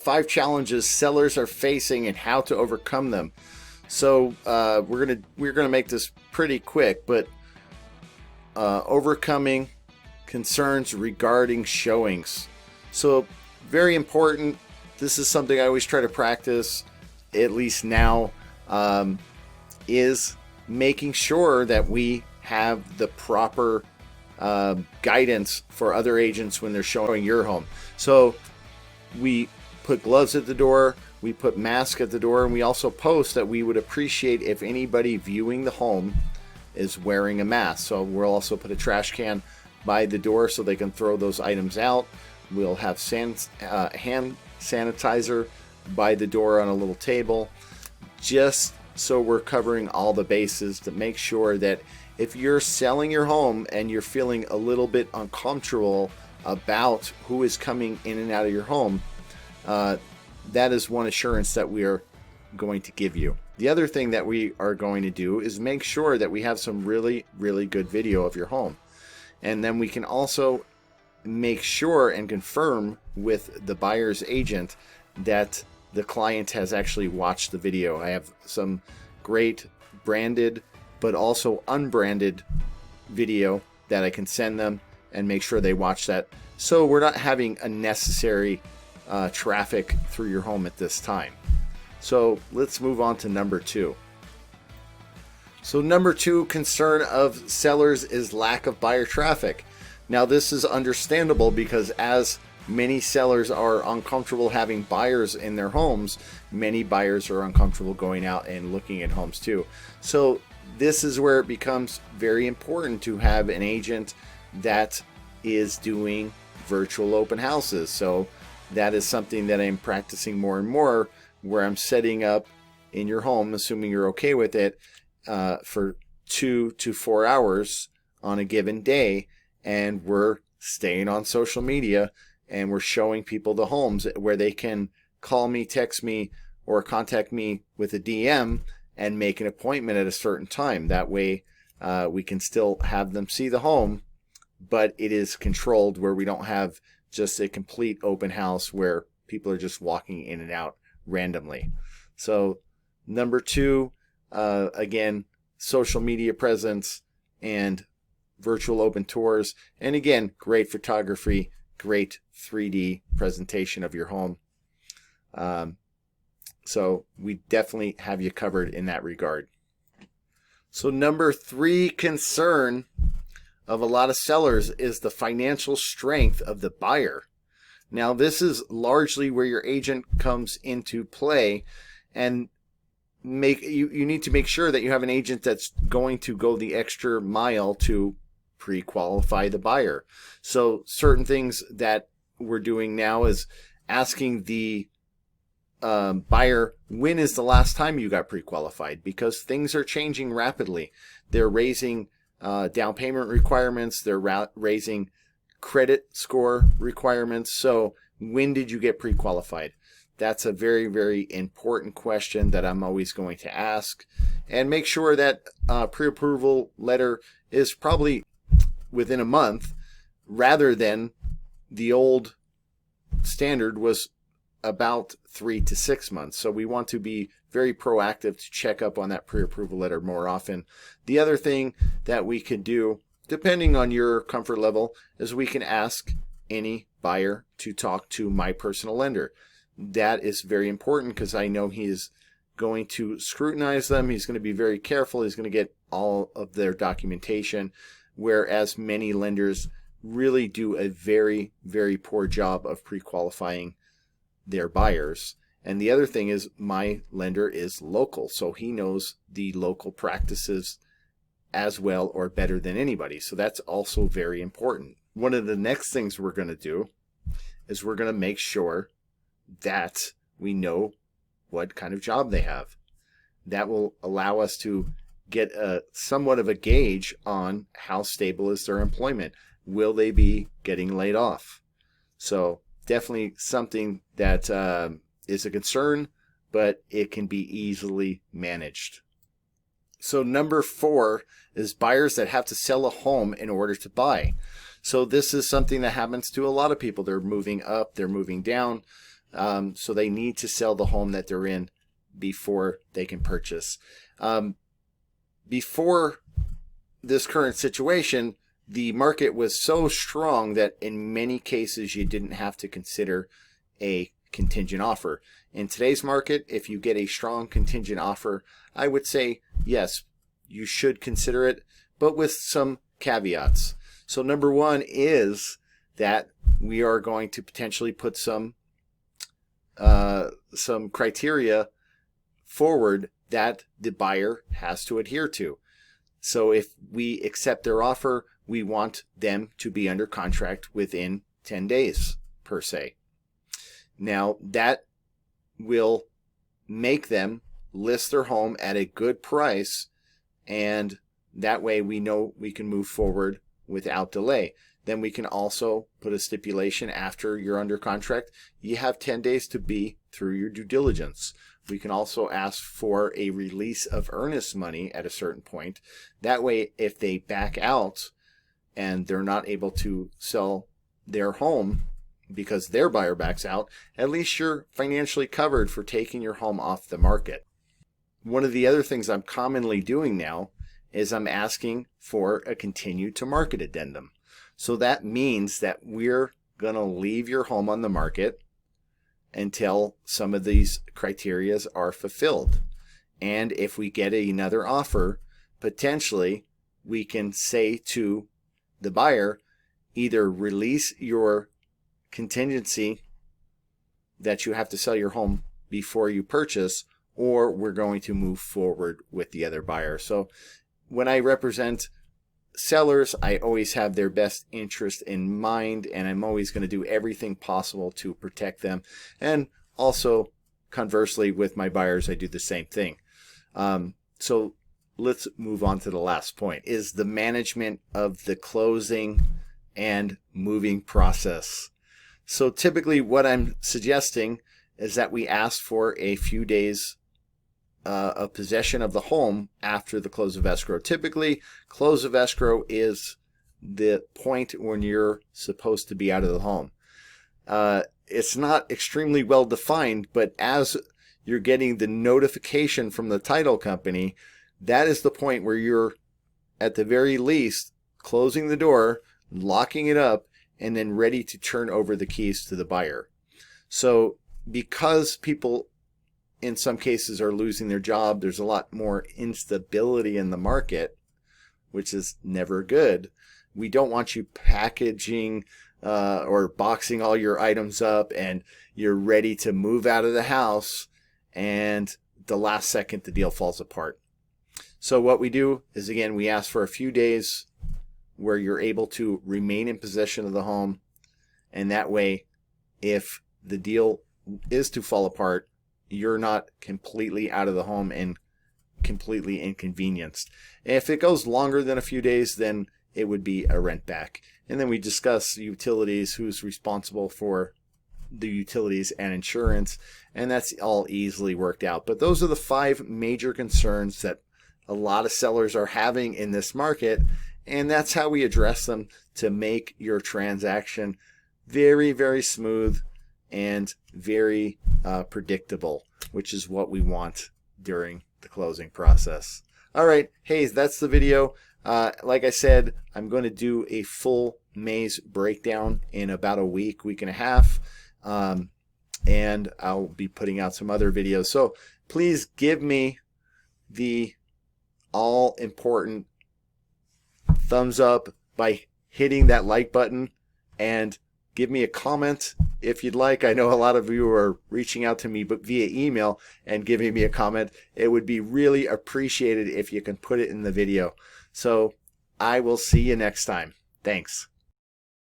5 challenges sellers are facing and how to overcome them. So we're gonna make this pretty quick, but overcoming concerns regarding showings. So very important. This is something I always try to practice, at least now, is making sure that we have the proper guidance for other agents when they're showing your home. So we put gloves at the door, we put masks at the door, and we also post that we would appreciate if anybody viewing the home is wearing a mask. So we'll also put a trash can by the door so they can throw those items out. We'll have hand sanitizer by the door on a little table, just so we're covering all the bases to make sure that if you're selling your home and you're feeling a little bit uncomfortable about who is coming in and out of your home, that is one assurance that we are going to give you. The other thing that we are going to do is make sure that we have some really, really good video of your home. And then we can also make sure and confirm with the buyer's agent that the client has actually watched the video. I have some great branded but also unbranded video that I can send them and make sure they watch that, so we're not having unnecessary traffic through your home at this time. So let's move on to number 2. So number 2 concern of sellers is lack of buyer traffic. Now this is understandable because as many sellers are uncomfortable having buyers in their homes, many buyers are uncomfortable going out and looking at homes too. So this is where it becomes very important to have an agent that is doing virtual open houses. So that is something that I'm practicing more and more, where I'm setting up in your home, assuming you're okay with it, for 2 to 4 hours on a given day, and we're staying on social media and we're showing people the homes where they can call me, text me, or contact me with a DM and make an appointment at a certain time. That way we can still have them see the home, but it is controlled, where we don't have just a complete open house where people are just walking in and out randomly. So number 2, again, social media presence and virtual open tours. And again, great photography, great 3D presentation of your home. So we definitely have you covered in that regard. So number 3 concern of a lot of sellers is the financial strength of the buyer. Now this is largely where your agent comes into play, and you need to make sure that you have an agent that's going to go the extra mile to pre-qualify the buyer. So certain things that we're doing now is asking the buyer, when is the last time you got pre-qualified? Because things are changing rapidly. They're raising down payment requirements. They're raising credit score requirements. So when did you get pre-qualified? That's a very, very important question that I'm always going to ask. And make sure that pre-approval letter is probably within a month, rather than the old standard was about 3 to 6 months. So we want to be very proactive to check up on that pre-approval letter more often. The other thing that we can do, depending on your comfort level, is we can ask any buyer to talk to my personal lender. That is very important because I know he is going to scrutinize them. He's going to be very careful. He's going to get all of their documentation, whereas many lenders really do a very, very poor job of pre-qualifying their buyers. And the other thing is, my lender is local, so he knows the local practices as well or better than anybody. So that's also very important. One of the next things we're going to do is we're going to make sure that we know what kind of job they have. That will allow us to get a somewhat of a gauge on how stable is their employment. Will they be getting laid off? So definitely something that is a concern, but it can be easily managed. So number 4 is buyers that have to sell a home in order to buy. So this is something that happens to a lot of people. They're moving up, they're moving down. So they need to sell the home that they're in before they can purchase. Before this current situation, the market was so strong that in many cases you didn't have to consider a contingent offer. In today's market, if you get a strong contingent offer, I would say yes, you should consider it, but with some caveats. So number one is that we are going to potentially put some criteria forward that the buyer has to adhere to. So if we accept their offer, we want them to be under contract within 10 days per se. Now that will make them list their home at a good price, and that way we know we can move forward without delay. Then we can also put a stipulation after you're under contract, you have 10 days to be through your due diligence. We can also ask for a release of earnest money at a certain point. That way, if they back out and they're not able to sell their home because their buyer backs out, at least you're financially covered for taking your home off the market. One of the other things I'm commonly doing now is I'm asking for a continue to market addendum. So that means that we're going to leave your home on the market until some of these criteria are fulfilled. And if we get another offer, potentially we can say to the buyer, either release your contingency that you have to sell your home before you purchase, or we're going to move forward with the other buyer. So when I represent sellers, I always have their best interest in mind, and I'm always going to do everything possible to protect them. And also, conversely, with my buyers, I do the same thing. So let's move on to the last point, is the management of the closing and moving process. So typically what I'm suggesting is that we ask for a few days of possession of the home after the close of escrow. Typically, close of escrow is the point when you're supposed to be out of the home. It's not extremely well defined, but as you're getting the notification from the title company, that is the point where you're, at the very least, closing the door, locking it up, and then ready to turn over the keys to the buyer. So because people in some cases are losing their job, there's a lot more instability in the market, which is never good. We don't want you packaging or boxing all your items up and you're ready to move out of the house and the last second the deal falls apart. So what we do is, again, we ask for a few days where you're able to remain in possession of the home, and that way, if the deal is to fall apart, you're not completely out of the home and completely inconvenienced. If it goes longer than a few days, then it would be a rent back. And then we discuss utilities, who's responsible for the utilities and insurance, and that's all easily worked out. But those are the 5 major concerns that a lot of sellers are having in this market, and that's how we address them to make your transaction very, very smooth and very predictable, which is what we want during the closing process. All right, hey, that's the video. Like I said, I'm going to do a full maze breakdown in about a week, week and a half, and I'll be putting out some other videos. So please give me the all-important thumbs up by hitting that like button, and give me a comment if you'd like. I know a lot of you are reaching out to me but via email and giving me a comment. It would be really appreciated if you can put it in the video. So I will see you next time. Thanks.